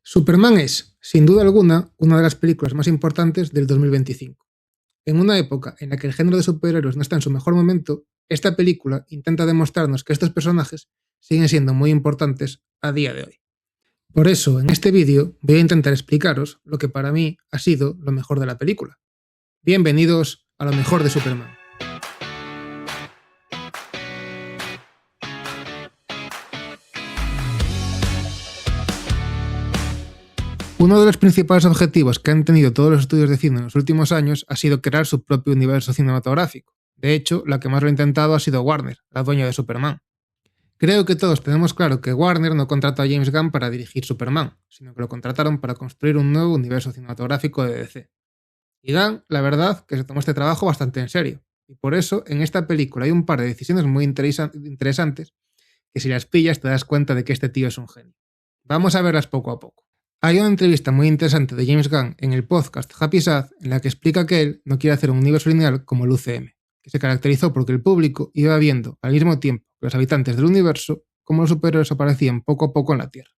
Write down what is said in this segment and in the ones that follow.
Superman es, sin duda alguna, una de las películas más importantes del 2025. En una época en la que el género de superhéroes no está en su mejor momento, esta película intenta demostrarnos que estos personajes siguen siendo muy importantes a día de hoy. Por eso, en este vídeo voy a intentar explicaros lo que para mí ha sido lo mejor de la película. Bienvenidos a lo mejor de Superman. Uno de los principales objetivos que han tenido todos los estudios de cine en los últimos años ha sido crear su propio universo cinematográfico. De hecho, la que más lo ha intentado ha sido Warner, la dueña de Superman. Creo que todos tenemos claro que Warner no contrató a James Gunn para dirigir Superman, sino que lo contrataron para construir un nuevo universo cinematográfico de DC. Y Gunn, la verdad, que se tomó este trabajo bastante en serio. Y por eso, en esta película hay un par de decisiones muy interesantes que si las pillas te das cuenta de que este tío es un genio. Vamos a verlas poco a poco. Hay una entrevista muy interesante de James Gunn en el podcast Happy Sad en la que explica que él no quiere hacer un universo lineal como el UCM, que se caracterizó porque el público iba viendo al mismo tiempo que los habitantes del universo cómo los superhéroes aparecían poco a poco en la Tierra,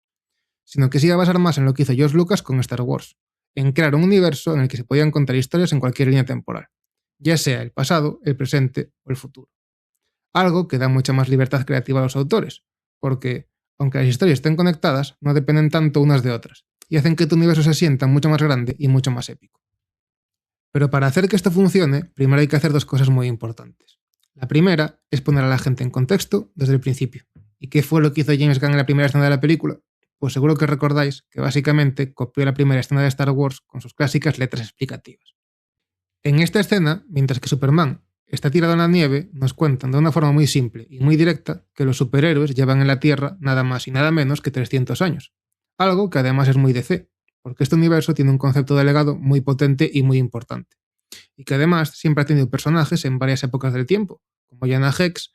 sino que se iba a basar más en lo que hizo George Lucas con Star Wars, en crear un universo en el que se podían contar historias en cualquier línea temporal, ya sea el pasado, el presente o el futuro. Algo que da mucha más libertad creativa a los autores, porque, aunque las historias estén conectadas, no dependen tanto unas de otras, y hacen que tu universo se sienta mucho más grande y mucho más épico. Pero para hacer que esto funcione, primero hay que hacer dos cosas muy importantes. La primera es poner a la gente en contexto desde el principio. ¿Y qué fue lo que hizo James Gunn en la primera escena de la película? Pues seguro que recordáis que básicamente copió la primera escena de Star Wars con sus clásicas letras explicativas. En esta escena, mientras que Superman está tirado en la nieve, nos cuentan de una forma muy simple y muy directa que los superhéroes llevan en la Tierra nada más y nada menos que 300 años. Algo que además es muy DC, porque este universo tiene un concepto de legado muy potente y muy importante. Y que además siempre ha tenido personajes en varias épocas del tiempo, como Jana Hex,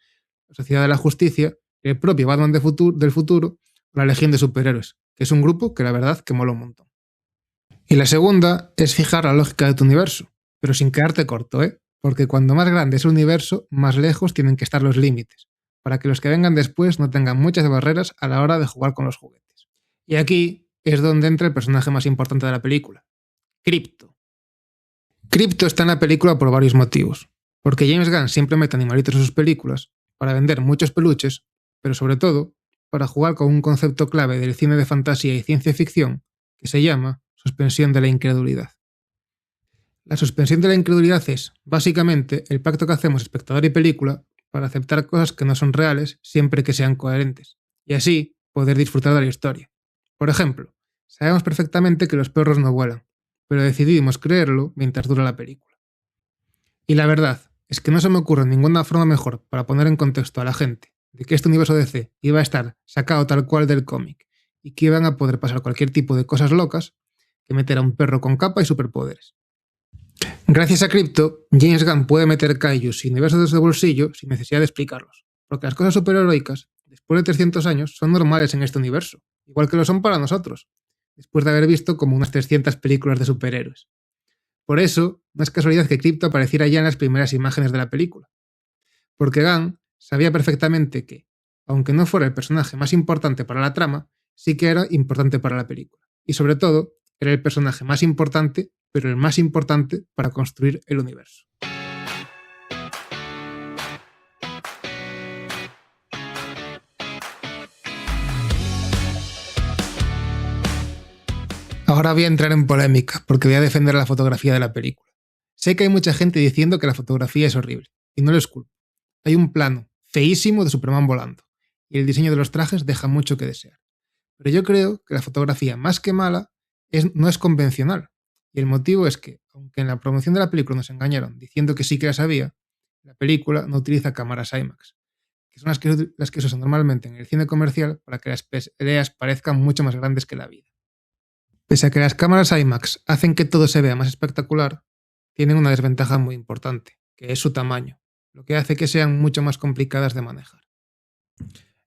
la Sociedad de la Justicia, el propio Batman del futuro o la Legión de Superhéroes, que es un grupo que la verdad que mola un montón. Y la segunda es fijar la lógica de tu universo, pero sin quedarte corto, porque cuando más grande es el universo, más lejos tienen que estar los límites, para que los que vengan después no tengan muchas barreras a la hora de jugar con los juguetes. Y aquí es donde entra el personaje más importante de la película, Krypto. Krypto está en la película por varios motivos, porque James Gunn siempre mete animalitos en sus películas para vender muchos peluches, pero sobre todo para jugar con un concepto clave del cine de fantasía y ciencia ficción que se llama suspensión de la incredulidad. La suspensión de la incredulidad es, básicamente, el pacto que hacemos espectador y película para aceptar cosas que no son reales siempre que sean coherentes, y así poder disfrutar de la historia. Por ejemplo, sabemos perfectamente que los perros no vuelan, pero decidimos creerlo mientras dura la película. Y la verdad es que no se me ocurre ninguna forma mejor para poner en contexto a la gente de que este universo DC iba a estar sacado tal cual del cómic y que iban a poder pasar cualquier tipo de cosas locas que meter a un perro con capa y superpoderes. Gracias a Krypto, James Gunn puede meter kaijus y universos de bolsillo sin necesidad de explicarlos, porque las cosas superheroicas, después de 300 años, son normales en este universo, igual que lo son para nosotros, después de haber visto como unas 300 películas de superhéroes. Por eso, no es casualidad que Krypto apareciera ya en las primeras imágenes de la película, porque Gunn sabía perfectamente que, aunque no fuera el personaje más importante para la trama, sí que era importante para la película, y sobre todo, era el personaje más importante, pero el más importante para construir el universo. Ahora voy a entrar en polémica, porque voy a defender la fotografía de la película. Sé que hay mucha gente diciendo que la fotografía es horrible, y no les culpo. Hay un plano feísimo de Superman volando, y el diseño de los trajes deja mucho que desear. Pero yo creo que la fotografía, más que mala, no es convencional. Y el motivo es que, aunque en la promoción de la película nos engañaron diciendo que sí que las había, la película no utiliza cámaras IMAX, que son las que se usan normalmente en el cine comercial para que las peleas parezcan mucho más grandes que la vida. Pese a que las cámaras IMAX hacen que todo se vea más espectacular, tienen una desventaja muy importante, que es su tamaño, lo que hace que sean mucho más complicadas de manejar.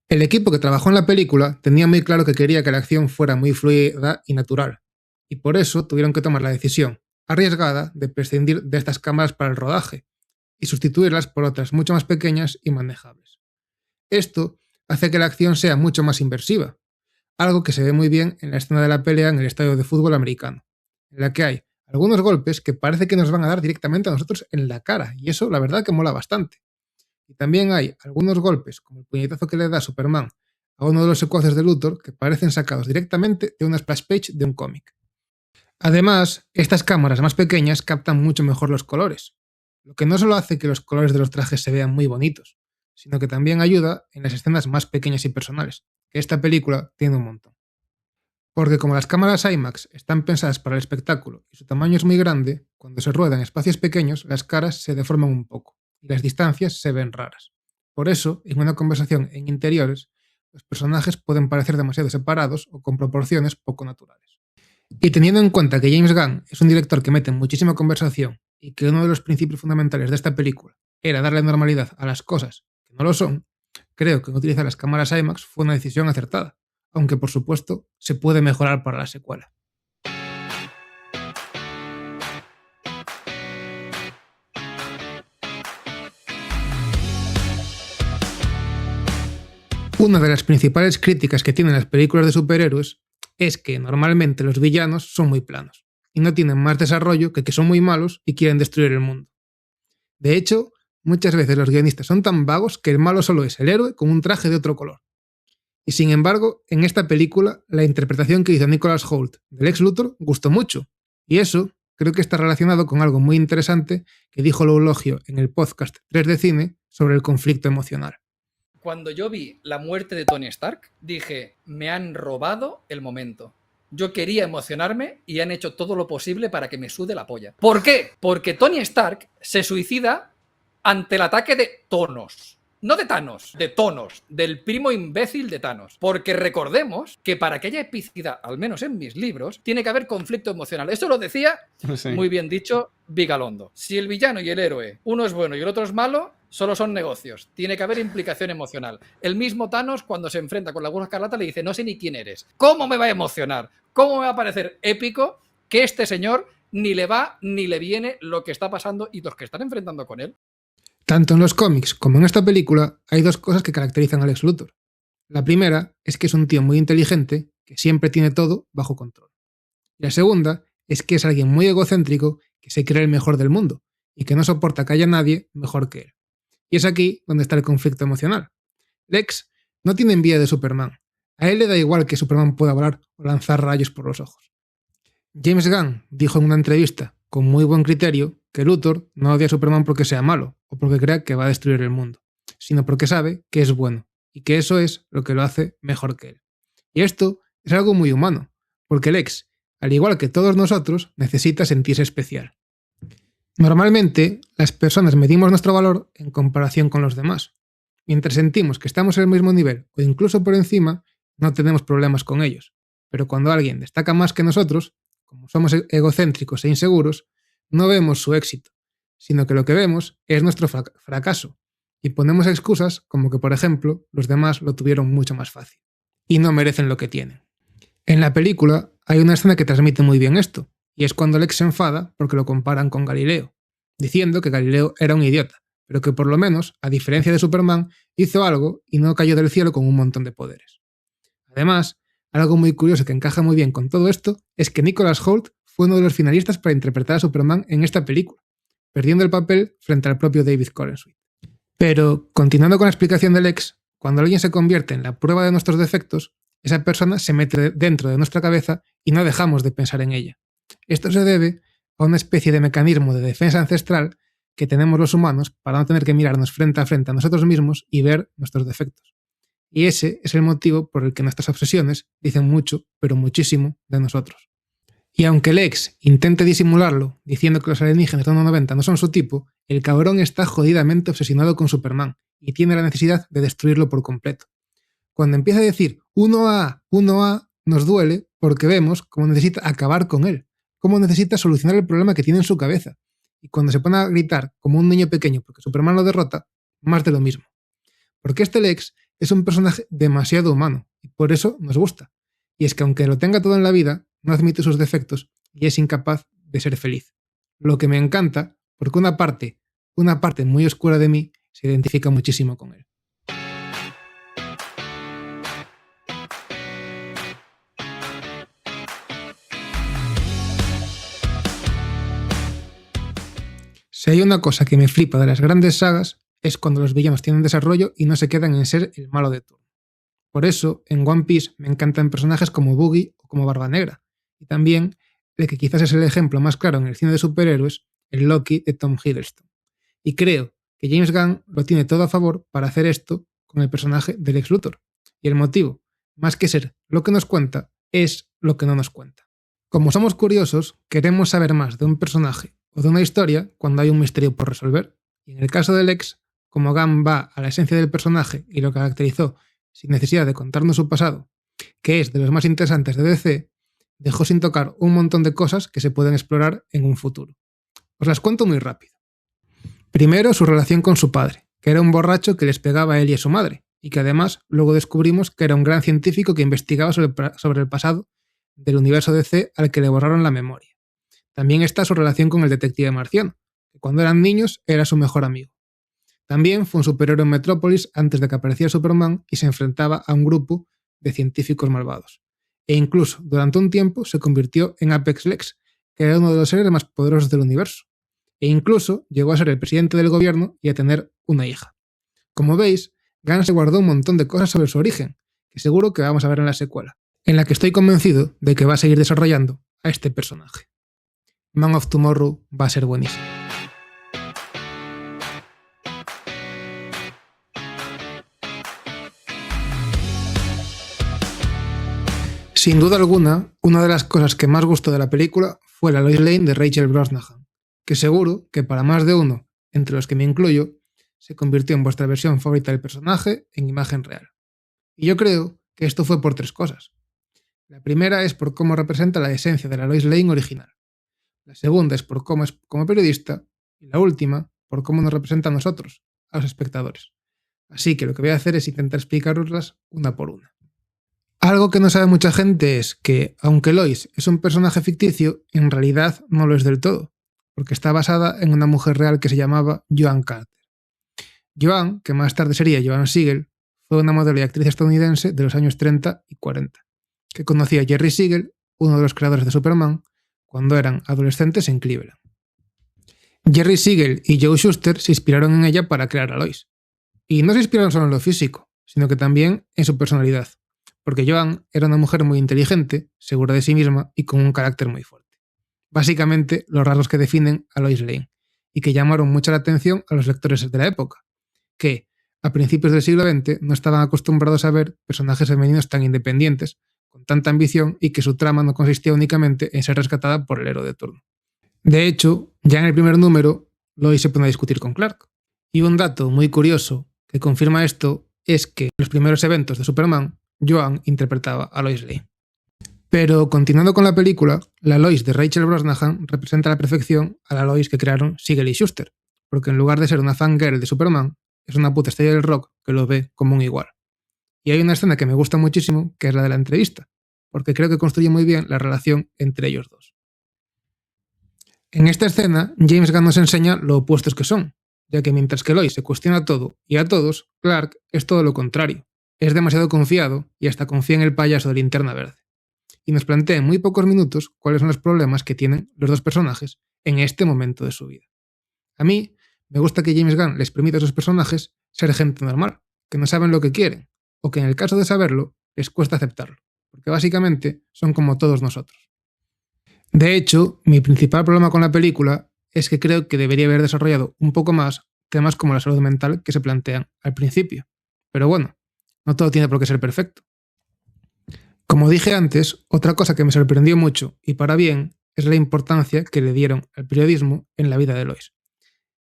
El equipo que trabajó en la película tenía muy claro que quería que la acción fuera muy fluida y natural, y por eso tuvieron que tomar la decisión arriesgada de prescindir de estas cámaras para el rodaje y sustituirlas por otras mucho más pequeñas y manejables. Esto hace que la acción sea mucho más inmersiva, algo que se ve muy bien en la escena de la pelea en el estadio de fútbol americano, en la que hay algunos golpes que parece que nos van a dar directamente a nosotros en la cara, y eso la verdad que mola bastante. Y también hay algunos golpes, como el puñetazo que le da Superman a uno de los secuaces de Luthor, que parecen sacados directamente de una splash page de un cómic. Además, estas cámaras más pequeñas captan mucho mejor los colores, lo que no solo hace que los colores de los trajes se vean muy bonitos, sino que también ayuda en las escenas más pequeñas y personales, que esta película tiene un montón. Porque como las cámaras IMAX están pensadas para el espectáculo y su tamaño es muy grande, cuando se rueda en espacios pequeños las caras se deforman un poco y las distancias se ven raras. Por eso, en una conversación en interiores, los personajes pueden parecer demasiado separados o con proporciones poco naturales. Y teniendo en cuenta que James Gunn es un director que mete muchísima conversación y que uno de los principios fundamentales de esta película era darle normalidad a las cosas que no lo son, creo que utilizar las cámaras IMAX fue una decisión acertada, aunque por supuesto se puede mejorar para la secuela. Una de las principales críticas que tienen las películas de superhéroes es que normalmente los villanos son muy planos y no tienen más desarrollo que son muy malos y quieren destruir el mundo. De hecho, muchas veces los guionistas son tan vagos que el malo solo es el héroe con un traje de otro color. Y sin embargo, en esta película, la interpretación que hizo Nicholas Hoult del Lex Luthor gustó mucho. Y eso creo que está relacionado con algo muy interesante que dijo Loulogio en el podcast 3 de Cine sobre el conflicto emocional. Cuando yo vi la muerte de Tony Stark, dije, me han robado el momento. Yo quería emocionarme y han hecho todo lo posible para que me sude la polla. ¿Por qué? Porque Tony Stark se suicida ante el ataque de Thanos. No de Thanos, de Tonos, del primo imbécil de Thanos. Porque recordemos que para que haya epicidad, al menos en mis libros, tiene que haber conflicto emocional. Eso lo decía, sí, muy bien dicho, Vigalondo. Si el villano y el héroe, uno es bueno y el otro es malo, solo son negocios. Tiene que haber implicación emocional. El mismo Thanos, cuando se enfrenta con la Bruja Escarlata, le dice, no sé ni quién eres. ¿Cómo me va a emocionar? ¿Cómo me va a parecer épico que este señor ni le va ni le viene lo que está pasando y los que están enfrentando con él? Tanto en los cómics como en esta película hay dos cosas que caracterizan a Lex Luthor. La primera es que es un tío muy inteligente que siempre tiene todo bajo control. Y la segunda es que es alguien muy egocéntrico que se cree el mejor del mundo y que no soporta que haya nadie mejor que él. Y es aquí donde está el conflicto emocional. Lex no tiene envidia de Superman. A él le da igual que Superman pueda volar o lanzar rayos por los ojos. James Gunn dijo en una entrevista, con muy buen criterio, que Luthor no odia a Superman porque sea malo o porque crea que va a destruir el mundo, sino porque sabe que es bueno y que eso es lo que lo hace mejor que él. Y esto es algo muy humano, porque Lex, al igual que todos nosotros, necesita sentirse especial. Normalmente, las personas medimos nuestro valor en comparación con los demás. Mientras sentimos que estamos en el mismo nivel o incluso por encima, no tenemos problemas con ellos. Pero cuando alguien destaca más que nosotros, como somos egocéntricos e inseguros, no vemos su éxito, sino que lo que vemos es nuestro fracaso, y ponemos excusas como que, por ejemplo, los demás lo tuvieron mucho más fácil, y no merecen lo que tienen. En la película hay una escena que transmite muy bien esto, y es cuando Lex se enfada porque lo comparan con Galileo, diciendo que Galileo era un idiota, pero que por lo menos, a diferencia de Superman, hizo algo y no cayó del cielo con un montón de poderes. Además, algo muy curioso que encaja muy bien con todo esto es que Nicholas Hoult fue uno de los finalistas para interpretar a Superman en esta película, perdiendo el papel frente al propio David Corenswet. Pero, continuando con la explicación de Lex, cuando alguien se convierte en la prueba de nuestros defectos, esa persona se mete dentro de nuestra cabeza y no dejamos de pensar en ella. Esto se debe a una especie de mecanismo de defensa ancestral que tenemos los humanos para no tener que mirarnos frente a nosotros mismos y ver nuestros defectos. Y ese es el motivo por el que nuestras obsesiones dicen mucho, pero muchísimo, de nosotros. Y aunque Lex intente disimularlo, diciendo que los alienígenas de 1,90 no son su tipo, el cabrón está jodidamente obsesionado con Superman y tiene la necesidad de destruirlo por completo. Cuando empieza a decir 1A, 1A, nos duele porque vemos cómo necesita acabar con él, cómo necesita solucionar el problema que tiene en su cabeza. Y cuando se pone a gritar como un niño pequeño porque Superman lo derrota, más de lo mismo. Porque este Lex es un personaje demasiado humano y por eso nos gusta. Y es que aunque lo tenga todo en la vida, no admite sus defectos y es incapaz de ser feliz. Lo que me encanta porque una parte muy oscura de mí se identifica muchísimo con él. Si hay una cosa que me flipa de las grandes sagas es cuando los villanos tienen desarrollo y no se quedan en ser el malo de turno. Por eso, en One Piece me encantan personajes como Buggy o como Barba Negra, y también el que quizás es el ejemplo más claro en el cine de superhéroes, el Loki de Tom Hiddleston. Y creo que James Gunn lo tiene todo a favor para hacer esto con el personaje de Lex Luthor. Y el motivo, más que ser lo que nos cuenta, es lo que no nos cuenta. Como somos curiosos, queremos saber más de un personaje o de una historia cuando hay un misterio por resolver. Y en el caso de Lex, como Gunn va a la esencia del personaje y lo caracterizó sin necesidad de contarnos su pasado, que es de los más interesantes de DC, dejó sin tocar un montón de cosas que se pueden explorar en un futuro. Os las cuento muy rápido. Primero, su relación con su padre, que era un borracho que les pegaba a él y a su madre, y que además luego descubrimos que era un gran científico que investigaba sobre el pasado del universo DC al que le borraron la memoria. También está su relación con el detective marciano, que cuando eran niños era su mejor amigo. También fue un superhéroe en Metrópolis antes de que apareciera Superman y se enfrentaba a un grupo de científicos malvados. E incluso, durante un tiempo, se convirtió en Apex Lex, que era uno de los seres más poderosos del universo. E incluso llegó a ser el presidente del gobierno y a tener una hija. Como veis, Gunn se guardó un montón de cosas sobre su origen, que seguro que vamos a ver en la secuela, en la que estoy convencido de que va a seguir desarrollando a este personaje. Man of Tomorrow va a ser buenísimo. Sin duda alguna, una de las cosas que más gustó de la película fue la Lois Lane de Rachel Brosnahan, que seguro que para más de uno, entre los que me incluyo, se convirtió en vuestra versión favorita del personaje en imagen real. Y yo creo que esto fue por tres cosas. La primera es por cómo representa la esencia de la Lois Lane original. La segunda es por cómo es como periodista. Y la última, por cómo nos representa a nosotros, a los espectadores. Así que lo que voy a hacer es intentar explicaroslas una por una. Algo que no sabe mucha gente es que, aunque Lois es un personaje ficticio, en realidad no lo es del todo, porque está basada en una mujer real que se llamaba Joan Carter. Joan, que más tarde sería Joan Siegel, fue una modelo y actriz estadounidense de los años 30 y 40, que conocía a Jerry Siegel, uno de los creadores de Superman, cuando eran adolescentes en Cleveland. Jerry Siegel y Joe Shuster se inspiraron en ella para crear a Lois. Y no se inspiraron solo en lo físico, sino que también en su personalidad, porque Joan era una mujer muy inteligente, segura de sí misma y con un carácter muy fuerte. Básicamente, los rasgos que definen a Lois Lane, y que llamaron mucha la atención a los lectores de la época, que, a principios del siglo XX, no estaban acostumbrados a ver personajes femeninos tan independientes, con tanta ambición y que su trama no consistía únicamente en ser rescatada por el héroe de turno. De hecho, ya en el primer número, Lois se pone a discutir con Clark. Y un dato muy curioso que confirma esto es que en los primeros eventos de Superman, Joan interpretaba a Lois Lane. Pero continuando con la película, la Lois de Rachel Brosnahan representa a la perfección a la Lois que crearon Siegel y Shuster, porque en lugar de ser una fangirl de Superman, es una puta estrella del rock que lo ve como un igual. Y hay una escena que me gusta muchísimo, que es la de la entrevista, porque creo que construye muy bien la relación entre ellos dos. En esta escena, James Gunn nos enseña lo opuestos que son, ya que mientras que Lois se cuestiona todo y a todos, Clark es todo lo contrario. Es demasiado confiado y hasta confía en el payaso de Linterna Verde. Y nos plantea en muy pocos minutos cuáles son los problemas que tienen los dos personajes en este momento de su vida. A mí me gusta que James Gunn les permita a esos personajes ser gente normal, que no saben lo que quieren, o que en el caso de saberlo, les cuesta aceptarlo, porque básicamente son como todos nosotros. De hecho, mi principal problema con la película es que creo que debería haber desarrollado un poco más temas como la salud mental que se plantean al principio. Pero bueno, no todo tiene por qué ser perfecto. Como dije antes, otra cosa que me sorprendió mucho, y para bien, es la importancia que le dieron al periodismo en la vida de Lois.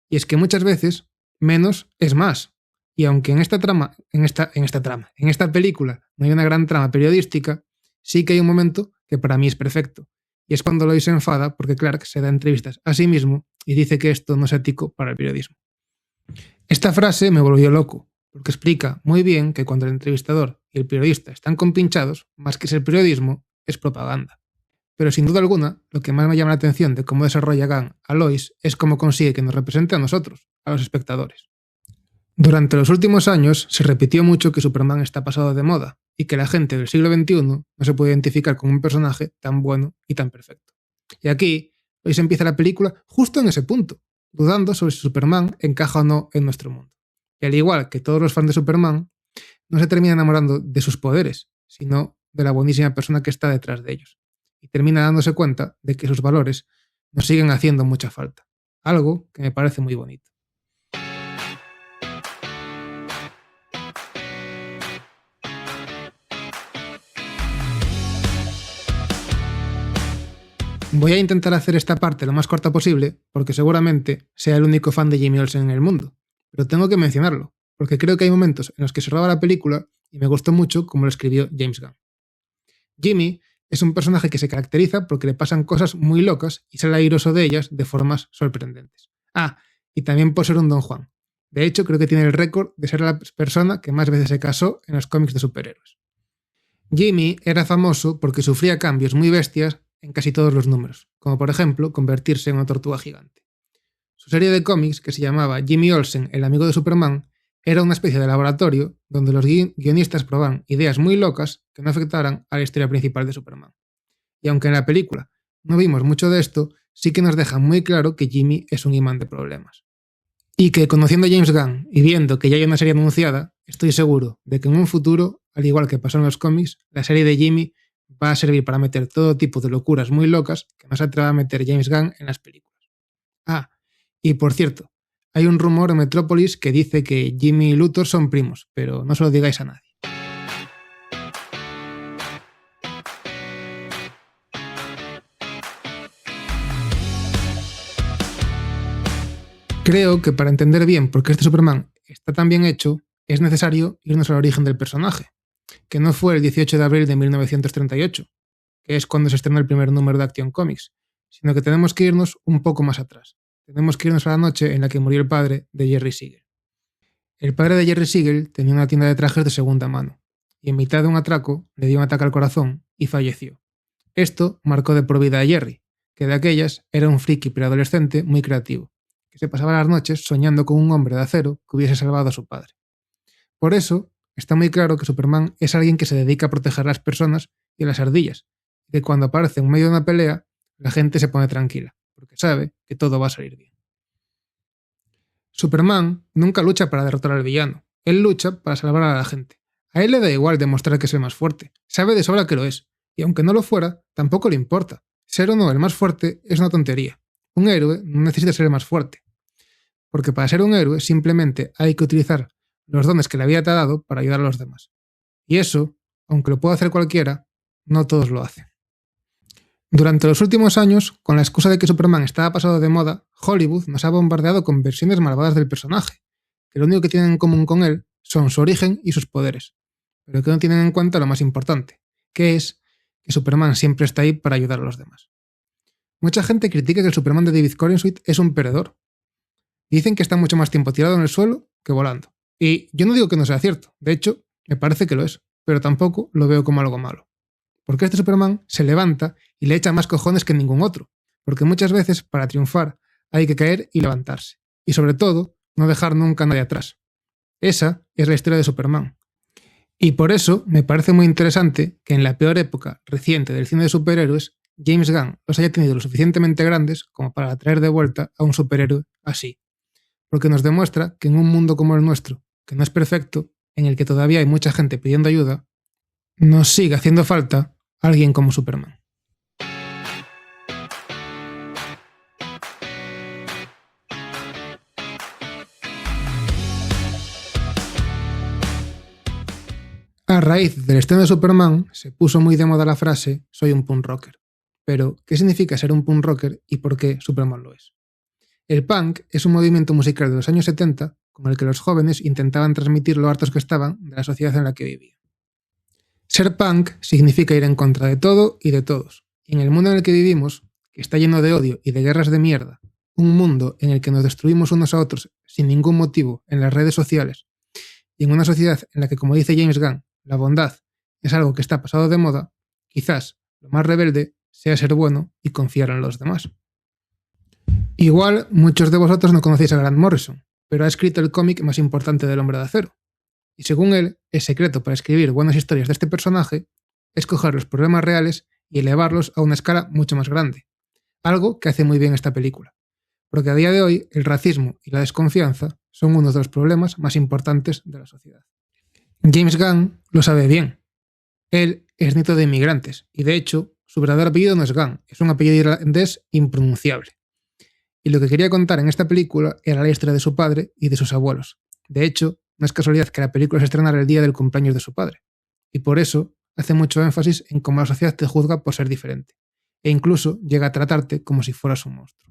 Y es que muchas veces, menos es más. Y aunque en esta película no hay una gran trama periodística, sí que hay un momento que para mí es perfecto. Y es cuando Lois se enfada porque Clark se da entrevistas a sí mismo y dice que esto no es ético para el periodismo. Esta frase me volvió loco, porque explica muy bien que cuando el entrevistador y el periodista están compinchados, más que ser periodismo, es propaganda. Pero sin duda alguna, lo que más me llama la atención de cómo desarrolla Gunn a Lois es cómo consigue que nos represente a nosotros, a los espectadores. Durante los últimos años se repitió mucho que Superman está pasado de moda y que la gente del siglo XXI no se puede identificar con un personaje tan bueno y tan perfecto. Y aquí, Lois empieza la película justo en ese punto, dudando sobre si Superman encaja o no en nuestro mundo. Y al igual que todos los fans de Superman, no se termina enamorando de sus poderes, sino de la buenísima persona que está detrás de ellos. Y termina dándose cuenta de que sus valores nos siguen haciendo mucha falta. Algo que me parece muy bonito. Voy a intentar hacer esta parte lo más corta posible, porque seguramente sea el único fan de Jimmy Olsen en el mundo. Pero tengo que mencionarlo, porque creo que hay momentos en los que se roba la película y me gustó mucho como lo escribió James Gunn. Jimmy es un personaje que se caracteriza porque le pasan cosas muy locas y sale airoso de ellas de formas sorprendentes. Y también por ser un Don Juan. De hecho, creo que tiene el récord de ser la persona que más veces se casó en los cómics de superhéroes. Jimmy era famoso porque sufría cambios muy bestias en casi todos los números, como por ejemplo convertirse en una tortuga gigante. Su serie de cómics, que se llamaba Jimmy Olsen, el amigo de Superman, era una especie de laboratorio donde los guionistas probaban ideas muy locas que no afectaran a la historia principal de Superman. Y aunque en la película no vimos mucho de esto, sí que nos deja muy claro que Jimmy es un imán de problemas. Y que conociendo a James Gunn y viendo que ya hay una serie anunciada, estoy seguro de que en un futuro, al igual que pasó en los cómics, la serie de Jimmy va a servir para meter todo tipo de locuras muy locas que no se atreve a meter James Gunn en las películas. Y por cierto, hay un rumor en Metrópolis que dice que Jimmy y Luthor son primos, pero no se lo digáis a nadie. Creo que para entender bien por qué este Superman está tan bien hecho, es necesario irnos al origen del personaje, que no fue el 18 de abril de 1938, que es cuando se estrenó el primer número de Action Comics, sino que tenemos que irnos un poco más atrás. Tenemos que irnos a la noche en la que murió el padre de Jerry Siegel. El padre de Jerry Siegel tenía una tienda de trajes de segunda mano, y en mitad de un atraco le dio un ataque al corazón y falleció. Esto marcó de por vida a Jerry, que de aquellas era un friki preadolescente muy creativo, que se pasaba las noches soñando con un hombre de acero que hubiese salvado a su padre. Por eso, está muy claro que Superman es alguien que se dedica a proteger a las personas y a las ardillas, y que cuando aparece en medio de una pelea, la gente se pone tranquila, porque sabe que todo va a salir bien. Superman nunca lucha para derrotar al villano, él lucha para salvar a la gente. A él le da igual demostrar que es el más fuerte, sabe de sobra que lo es, y aunque no lo fuera, tampoco le importa. Ser o no el más fuerte es una tontería. Un héroe no necesita ser el más fuerte, porque para ser un héroe simplemente hay que utilizar los dones que la vida te ha dado para ayudar a los demás. Y eso, aunque lo pueda hacer cualquiera, no todos lo hacen. Durante los últimos años, con la excusa de que Superman estaba pasado de moda, Hollywood nos ha bombardeado con versiones malvadas del personaje, que lo único que tienen en común con él son su origen y sus poderes, pero que no tienen en cuenta lo más importante, que es que Superman siempre está ahí para ayudar a los demás. Mucha gente critica que el Superman de David Corenswet es un perdedor. Dicen que está mucho más tiempo tirado en el suelo que volando. Y yo no digo que no sea cierto, de hecho, me parece que lo es, pero tampoco lo veo como algo malo. Porque este Superman se levanta y le echa más cojones que ningún otro, porque muchas veces para triunfar hay que caer y levantarse, y sobre todo, no dejar nunca a nadie atrás. Esa es la historia de Superman. Y por eso me parece muy interesante que en la peor época reciente del cine de superhéroes, James Gunn los haya tenido lo suficientemente grandes como para traer de vuelta a un superhéroe así. Porque nos demuestra que en un mundo como el nuestro, que no es perfecto, en el que todavía hay mucha gente pidiendo ayuda, nos sigue haciendo falta alguien como Superman. A raíz del estreno de Superman, se puso muy de moda la frase «soy un punk rocker». Pero, ¿qué significa ser un punk rocker y por qué Superman lo es? El punk es un movimiento musical de los años 70 con el que los jóvenes intentaban transmitir lo hartos que estaban de la sociedad en la que vivían. Ser punk significa ir en contra de todo y de todos. Y en el mundo en el que vivimos, que está lleno de odio y de guerras de mierda, un mundo en el que nos destruimos unos a otros sin ningún motivo en las redes sociales, y en una sociedad en la que, como dice James Gunn, la bondad es algo que está pasado de moda, quizás lo más rebelde sea ser bueno y confiar en los demás. Igual muchos de vosotros no conocéis a Grant Morrison, pero ha escrito el cómic más importante del Hombre de Acero. Y según él, el secreto para escribir buenas historias de este personaje es coger los problemas reales y elevarlos a una escala mucho más grande. Algo que hace muy bien esta película. porque a día de hoy el racismo y la desconfianza son uno de los problemas más importantes de la sociedad. James Gunn lo sabe bien. Él es nieto de inmigrantes y, de hecho, su verdadero apellido no es Gunn, es un apellido irlandés impronunciable. Y lo que quería contar en esta película era la historia de su padre y de sus abuelos. De hecho, no es casualidad que la película se estrenara el día del cumpleaños de su padre. Y por eso hace mucho énfasis en cómo la sociedad te juzga por ser diferente. E incluso llega a tratarte como si fueras un monstruo.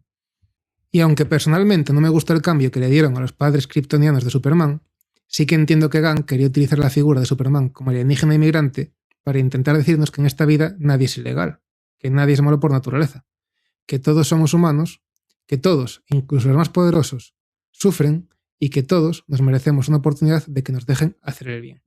Y aunque personalmente no me gusta el cambio que le dieron a los padres kryptonianos de Superman, sí que entiendo que Gunn quería utilizar la figura de Superman como alienígena inmigrante para intentar decirnos que en esta vida nadie es ilegal, que nadie es malo por naturaleza, que todos somos humanos, que todos, incluso los más poderosos, sufren y que todos nos merecemos una oportunidad de que nos dejen hacer el bien.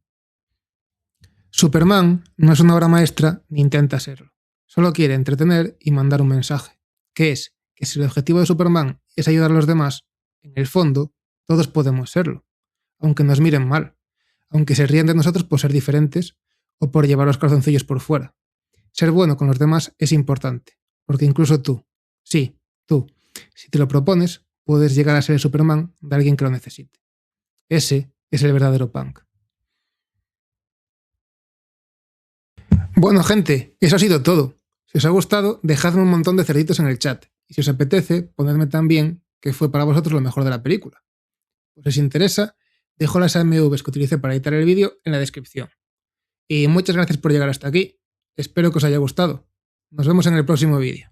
Superman no es una obra maestra ni intenta serlo. Solo quiere entretener y mandar un mensaje, que es que si el objetivo de Superman es ayudar a los demás, en el fondo, todos podemos serlo, aunque nos miren mal, aunque se rían de nosotros por ser diferentes o por llevar los calzoncillos por fuera. Ser bueno con los demás es importante, porque incluso tú, sí, tú, si te lo propones, puedes llegar a ser el Superman de alguien que lo necesite. Ese es el verdadero punk. Bueno, gente, eso ha sido todo. Si os ha gustado, dejadme un montón de cerditos en el chat. Y si os apetece, ponedme también qué fue para vosotros lo mejor de la película. Pues si os interesa, dejo las AMVs que utilicé para editar el vídeo en la descripción. Y muchas gracias por llegar hasta aquí. Espero que os haya gustado. Nos vemos en el próximo vídeo.